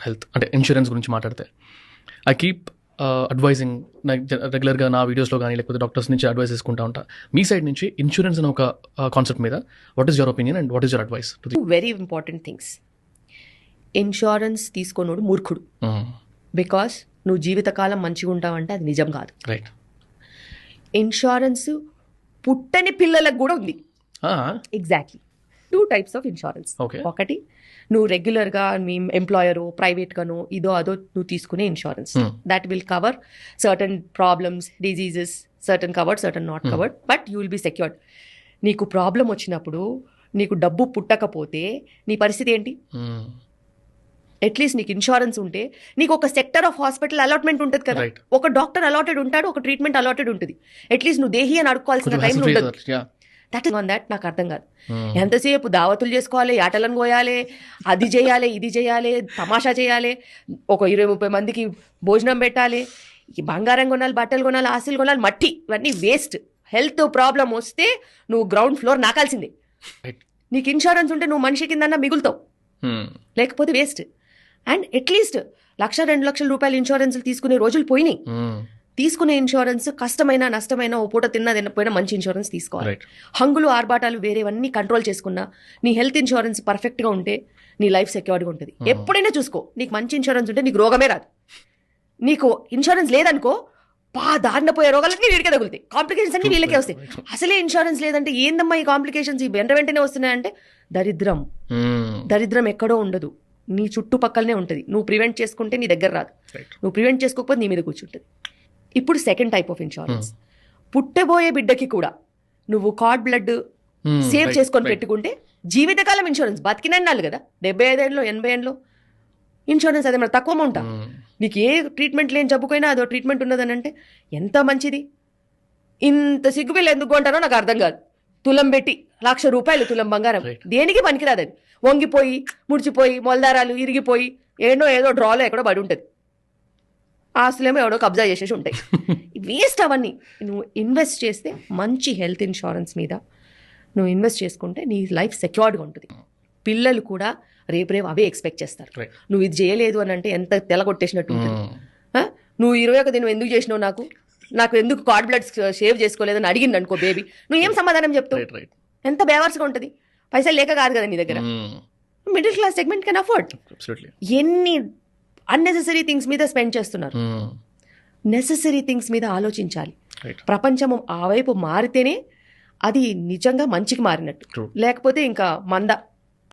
Health అంటే insurance గురించి మాట్లాడితే ఐ కీప్ అడ్వైజింగ్ రెగ్యులర్గా నా వీడియోస్లో కానీ లేకపోతే డాక్టర్స్ నుంచి అడ్వైస్ తీసుకుంటా ఉంటా. మీ సైడ్ నుంచి ఇన్సూరెన్స్ అనే ఒక కాన్సెప్ట్ మీద what is your opinion and what is your advice? Very important things. Insurance తీసుకోనోడు మూర్ఖుడు. బికాస్ నువ్వు జీవితకాలం మంచిగా ఉంటావంటే అది నిజం కాదు. రైట్. ఇన్సూరెన్స్ పుట్టని పిల్లలకు కూడా ఉంది. Exactly 2 types of insurance. ఒకటి నువ్వు రెగ్యులర్గా మీ ఎంప్లాయరు ప్రైవేట్గానో ఇదో అదో నువ్వు తీసుకునే insurance that will cover certain problems, diseases, certain covered, certain not covered, but you will be secured. నీకు ప్రాబ్లం వచ్చినప్పుడు నీకు డబ్బు పుట్టకపోతే నీ పరిస్థితి ఏంటి? అట్లీస్ట్ నీకు ఇన్సూరెన్స్ ఉంటే నీకు ఒక సెక్టర్ ఆఫ్ హాస్పిటల్ అలాట్మెంట్ ఉంటుంది కదా, ఒక డాక్టర్ అలాటెడ్ ఉంటాడు, ఒక ట్రీట్మెంట్ అలాటెడ్ ఉంటుంది. అట్లీస్ట్ నువ్వు దేహి అని అడుక్కోవాల్సిన టైం ఉండదు. దట్ ఇస్ ఆన్ దట్ నాకు అర్థం కాదు. ఎంతసేపు దావతులు చేసుకోవాలి, ఆటలను కోయాలి, అది చేయాలి, ఇది చేయాలి, తమాషా చేయాలి, ఒక 20-30 మందికి భోజనం పెట్టాలి, బంగారం కొనాలి, బట్టలు కొనాలి, ఆస్తులు కొనాలి, మట్టి, ఇవన్నీ వేస్ట్. హెల్త్ ప్రాబ్లం వస్తే నువ్వు గ్రౌండ్ ఫ్లోర్ నాకాల్సిందే. నీకు ఇన్సూరెన్స్ ఉంటే నువ్వు మనిషి కిందన్నా మిగులుతావు, లేకపోతే వేస్ట్. అండ్ అట్లీస్ట్ 1-2 లక్షల రూపాయలు ఇన్సూరెన్స్లు తీసుకునే రోజులు పోయినాయి. తీసుకునే ఇన్సూరెన్స్ కష్టమైన నష్టమైన ఓ పూట తినపోయినా మంచి ఇన్సూరెన్స్ తీసుకోవాలి. హంగులు ఆర్భాటాలు వేరేవన్నీ కంట్రోల్ చేసుకున్నా నీ హెల్త్ ఇన్సూరెన్స్ పర్ఫెక్ట్గా ఉంటే నీ లైఫ్ సెక్యూర్డ్గా ఉంటుంది. ఎప్పుడైనా చూసుకో, నీకు మంచి ఇన్సూరెన్స్ ఉంటే నీకు రోగమే రాదు. నీకు ఇన్సూరెన్స్ లేదనుకో దారిన పోయే రోగాలన్నీ వీడికే తగులుతాయి, కాంప్లికేషన్స్ అన్ని వీళ్ళకే వస్తాయి. అసలే ఇన్సూరెన్స్ లేదంటే ఏందమ్మా ఈ కాంప్లికేషన్స్ ఈ వెంటనే వస్తున్నాయంటే దరిద్రం ఎక్కడో ఉండదు, నీ చుట్టుపక్కలనే ఉంటుంది. నువ్వు ప్రివెంట్ చేసుకుంటే నీ దగ్గర రాదు, నువ్వు ప్రివెంట్ చేసుకోకపోతే నీ మీద కూర్చుంటుంది. ఇప్పుడు సెకండ్ టైప్ ఆఫ్ ఇన్సూరెన్స్, పుట్టబోయే బిడ్డకి కూడా నువ్వు కార్డ్ బ్లడ్ సేవ్ చేసుకొని పెట్టుకుంటే జీవితకాలం ఇన్సూరెన్స్, బతికినన్నాళ్ళు కదా, 75 ఏళ్ళు 80 ఏళ్ళు ఇన్సూరెన్స్. అదే మరి తక్కువ అమౌంట్, నీకు ఏ ట్రీట్మెంట్ లేని జబ్బుకైనా అదో ట్రీట్మెంట్ ఉన్నదని అంటే ఎంత మంచిది. ఇంత సిగ్గుపిల్ల ఎందుకు అంటారో నాకు అర్థం కాదు. తులం పెట్టి 1,00,000 రూపాయలు తులం బంగారం దేనికి పనికిరాదు. అది వంగిపోయి ముడిచిపోయి మొలదారాలు ఇరిగిపోయి ఏదో డ్రాలో ఎక్కడో పడి ఉంటుంది, ఆస్తులేమో ఎవడో కబ్జా చేసేసి ఉంటాయి. వేస్ట్ అవన్నీ. నువ్వు ఇన్వెస్ట్ చేస్తే మంచి హెల్త్ ఇన్సూరెన్స్ మీద నువ్వు ఇన్వెస్ట్ చేసుకుంటే నీ లైఫ్ సెక్యూర్డ్గా ఉంటుంది. పిల్లలు కూడా రేపు అవే ఎక్స్పెక్ట్ చేస్తారు. నువ్వు ఇది చేయలేదు అని అంటే ఎంత తెలగొట్టేసినట్టు ఉంటుంది. నువ్వు 21 దినం ఎందుకు చేసినావు, నాకు ఎందుకు కార్డ్ బ్లడ్ సేవ్ చేసుకోలేదని అడిగింది అనుకో బేబీ, నువ్వు ఏం సమాధానం చెప్తావు? ఎంత బేవర్స్గా ఉంటుంది. పైసలు లేక కాదు కదా నీ దగ్గర. Middle class segment can afford. ఎన్ని అన్నెసెసరీ థింగ్స్ మీద స్పెండ్ చేస్తున్నారు. నెసెసరీ థింగ్స్ మీద ఆలోచించాలి. ప్రపంచం ఆ వైపు మారితేనే అది నిజంగా మంచికి మారినట్టు, లేకపోతే ఇంకా మంద